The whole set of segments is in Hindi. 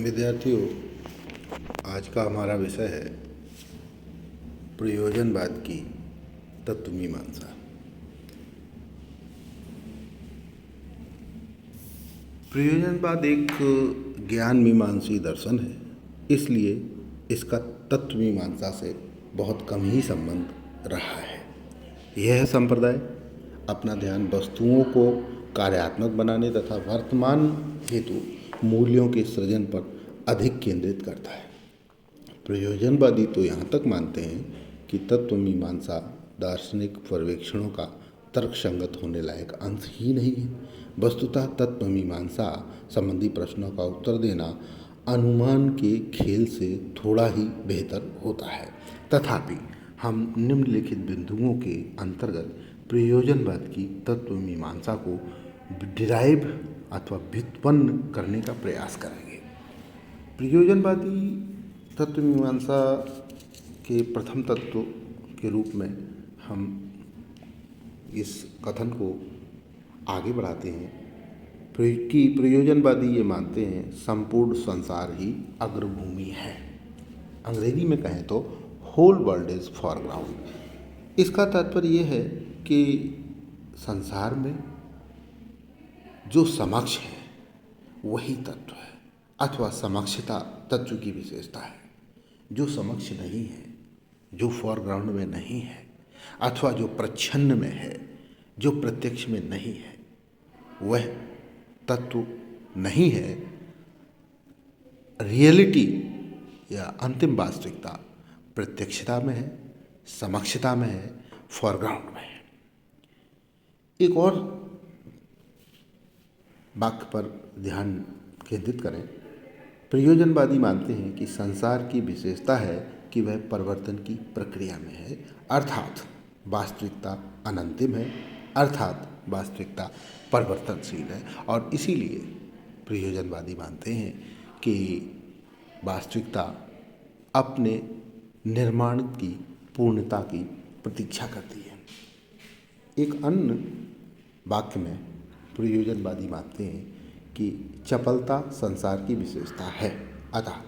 विद्यार्थियों, आज का हमारा विषय है प्रयोजनवाद की तत्वमीमांसा। प्रयोजनवाद एक ज्ञान मीमांसी दर्शन है, इसलिए इसका तत्वमीमांसा से बहुत कम ही संबंध रहा है। यह संप्रदाय अपना ध्यान वस्तुओं को कार्यात्मक बनाने तथा वर्तमान हेतु मूल्यों के सृजन पर अधिक केंद्रित करता है। प्रयोजनवादी तो यहाँ तक मानते हैं कि तत्वमीमांसा दार्शनिक पर्यवेक्षणों का तर्कसंगत होने लायक अंश ही नहीं है। वस्तुतः तत्वमीमांसा संबंधी प्रश्नों का उत्तर देना अनुमान के खेल से थोड़ा ही बेहतर होता है। तथापि हम निम्नलिखित बिंदुओं के अंतर्गत प्रयोजनवाद की तत्वमीमांसा को डिराइव अथवा व्युत्पन्न करने का प्रयास करेंगे। प्रयोजनवादी तत्वमीमांसा के प्रथम तत्व के रूप में हम इस कथन को आगे बढ़ाते हैं कि प्रयोजनवादी ये मानते हैं संपूर्ण संसार ही अग्रभूमि है। अंग्रेजी में कहें तो होल वर्ल्ड इज फॉरग्राउंड। इसका तात्पर्य ये है कि संसार में जो समक्ष है वही तत्व है, अथवा समक्षता तत्व की विशेषता है। जो समक्ष नहीं है, जो फॉरग्राउंड में नहीं है, अथवा जो प्रच्छन्न में है, जो प्रत्यक्ष में नहीं है, वह तत्व नहीं है। रियलिटी या अंतिम वास्तविकता प्रत्यक्षता में है, समक्षता में है, फॉरग्राउंड में है। एक और वाक्य पर ध्यान केंद्रित करें। प्रयोजनवादी मानते हैं कि संसार की विशेषता है कि वह परिवर्तन की प्रक्रिया में है, अर्थात वास्तविकता अनंतिम है, अर्थात वास्तविकता परिवर्तनशील है। और इसीलिए प्रयोजनवादी मानते हैं कि वास्तविकता अपने निर्माण की पूर्णता की प्रतीक्षा करती है। एक अन्य वाक्य में प्रयोजनवादी मानते हैं कि चपलता संसार की विशेषता है। अतः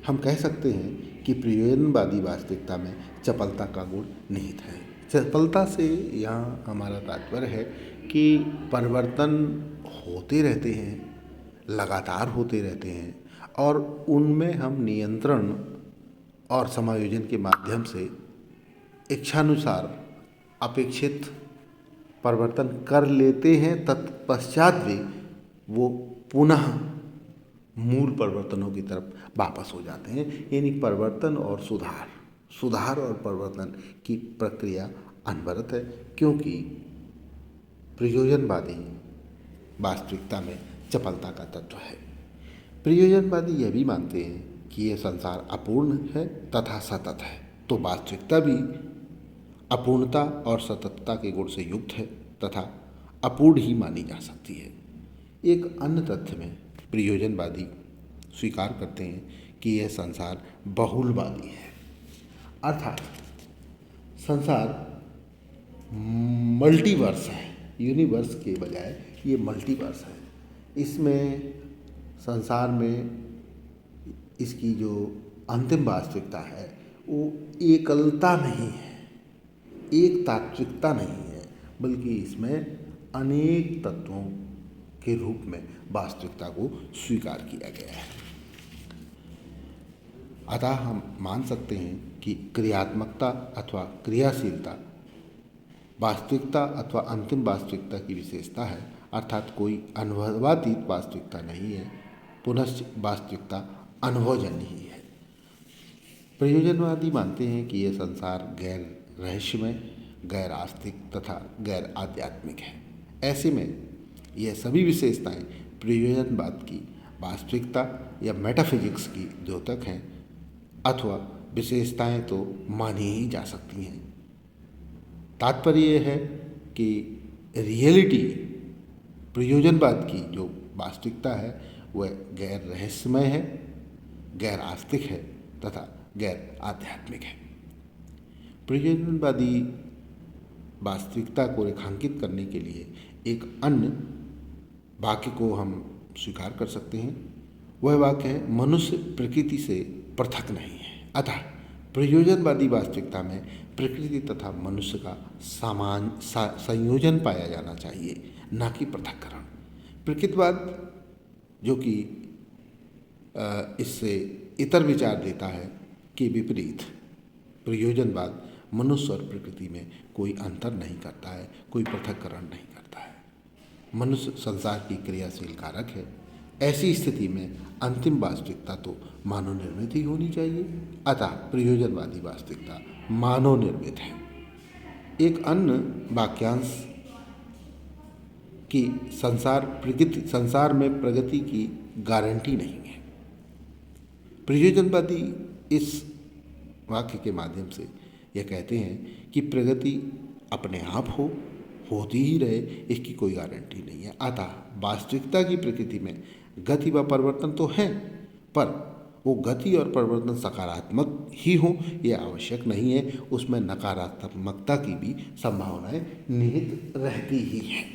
हम कह सकते हैं कि प्रयोजनवादी वास्तविकता में चपलता का गुण निहित है। चपलता से यहाँ हमारा तात्पर्य है कि परिवर्तन होते रहते हैं, लगातार होते रहते हैं, और उनमें हम नियंत्रण और समायोजन के माध्यम से इच्छानुसार अपेक्षित परिवर्तन कर लेते हैं। तत्पश्चात भी वो पुनः मूल परिवर्तनों की तरफ वापस हो जाते हैं। यानी परिवर्तन और सुधार और परिवर्तन की प्रक्रिया अनवरत है, क्योंकि प्रयोजनवादी वास्तविकता में चपलता का तत्व है। प्रयोजनवादी यह भी मानते हैं कि यह संसार अपूर्ण है तथा सतत है, तो वास्तविकता भी अपूर्णता और सततता के गुण से युक्त है तथा अपूर्ण ही मानी जा सकती है। एक अन्य तथ्य में प्रयोजनवादी स्वीकार करते हैं कि यह संसार बहुलवादी है, अर्थात संसार मल्टीवर्स है। यूनिवर्स के बजाय ये मल्टीवर्स है। इसमें संसार में इसकी जो अंतिम वास्तविकता है वो एकलता नहीं है, एक तात्विकता नहीं है, बल्कि इसमें अनेक तत्वों के रूप में वास्तविकता को स्वीकार किया गया है। अतः हम मान सकते हैं कि क्रियात्मकता अथवा क्रियाशीलता वास्तविकता अथवा अंतिम वास्तविकता की विशेषता है, अर्थात कोई अनुभवातीत वास्तविकता नहीं है, पुनश्च वास्तविकता अनुभवजन्य ही है। प्रयोजनवादी मानते हैं कि यह संसार गैर रहस्यमय, गैर आस्तिक तथा गैर आध्यात्मिक है। ऐसे में यह सभी विशेषताएं प्रयोजनवाद की वास्तविकता या मेटाफिजिक्स की द्योतक हैं, अथवा विशेषताएं तो मानी ही जा सकती हैं। तात्पर्य यह है कि रियलिटी प्रयोजनवाद की जो वास्तविकता है वह गैर रहस्यमय है, गैर आस्तिक है तथा गैर आध्यात्मिक है। प्रयोजनवादी वास्तविकता को रेखांकित करने के लिए एक अन्य वाक्य को हम स्वीकार कर सकते हैं, वह वाक्य है, मनुष्य प्रकृति से पृथक नहीं है। अतः प्रयोजनवादी वास्तविकता में प्रकृति तथा मनुष्य का संयोजन पाया जाना चाहिए, न कि पृथक्करण। प्रकृतिवाद जो कि इससे इतर विचार देता है कि विपरीत प्रयोजनवाद मनुष्य और प्रकृति में कोई अंतर नहीं करता है, कोई पृथक्करण नहीं करता है। मनुष्य संसार की क्रियाशील कारक है। ऐसी स्थिति में अंतिम वास्तविकता तो मानव निर्मित ही होनी चाहिए। अतः प्रयोजनवादी वास्तविकता मानव निर्मित है। एक अन्य वाक्यांश कि संसार में प्रगति की गारंटी नहीं है। प्रयोजनवादी इस वाक्य के माध्यम से यह कहते हैं कि प्रगति अपने आप होती ही रहे, इसकी कोई गारंटी नहीं है। अतः वास्तविकता की प्रकृति में गति व परिवर्तन तो है, पर वो गति और परिवर्तन सकारात्मक ही हो यह आवश्यक नहीं है। उसमें नकारात्मकता की भी संभावनाएं निहित रहती ही हैं।